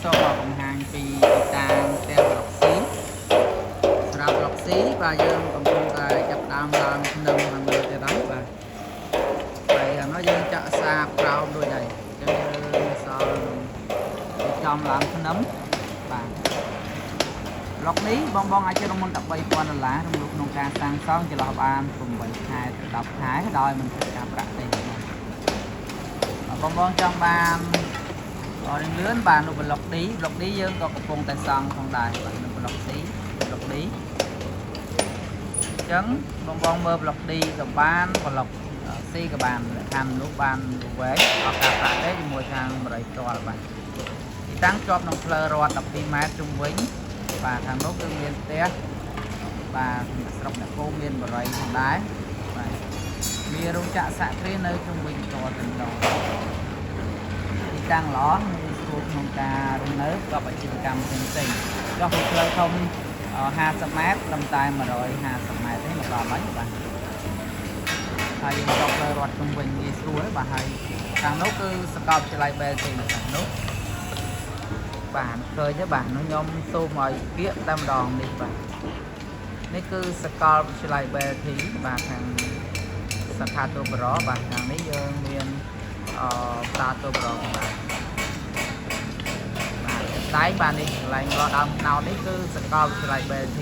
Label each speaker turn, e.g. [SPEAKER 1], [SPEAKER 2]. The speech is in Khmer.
[SPEAKER 1] សូមមកបង្ហាញពីតាំងផ្ទះប្លុកស៊ីសម្រាប់ប្លុកស៊ីបាទយើងកំពុងតែចាប់តាមឡើងភ្នំខាងលើទៀតហើយបាទហើយខាងនោះយើងចាក់សាក្រោមដូចហើយអញ្ចឹងយើងសល់ចំឡើងភ្នំបាទប្លុកនេះបងអាចរំមុន$3000ក្នុងក្នុងការសាងសង់ចន្លោះបាន8ខែទៅ10ខែដោយមិនត្រូវការប្រាក់ទេបងចង់បានលឿនបាទនៅប្លុកនេះយើងក៏កំពុងតែសង់ផងដែរបាទនៅប្លុកនេះអញ្ចឹងបងមើលប្លុកនេះក៏បានប្លុកស៊ីក៏បានខាងនោះបានវែងអត់ការប្រាក់ទេជាមួយខាងបរិយផ្ទាល់បាទទីតាំងជាប់នឹងផ្លូវរដ្ឋ12ម៉ែត្រជុំវិញបាទខាងនោះគឺមានផ្ទះបាទស្រុកអ្នកគោមានបរិយផងដែរបាទមានរោងចក្រសហគ្រាសនៅជុំវិញផ្ទាល់ទាំងនោះទីតាំងល្អងាយស្រួលក្នុងការរស់នៅប្រកបអាជីវកម្មផ្សេងៗចុះពីផ្លូវធំ50ម៉ែត្រត្រឹមតែ150ម៉ែត្រទេមកដល់ហើយបាទហើយយើងចុះផ្លូវរដ្ឋជុំវិញងាយស្រួលបាទហើយខាងនោះគឺសាកលវិទ្យាល័យ BLT ខាងនោះបាទឃើញទេបាទខ្ញុំសូមឲ្យពាក្យតែម្ដងនេះបាទនេះគឺសាកលវិទ្យាល័យ BLT បាទខាងសាខាទូបរោបាទខាងនេះយើងមានផ្សារទូបរោបាទតែបាទនេះកន្លែងរកដើមណោតនេះគឺសាកលវិទ្យាល័យ BLT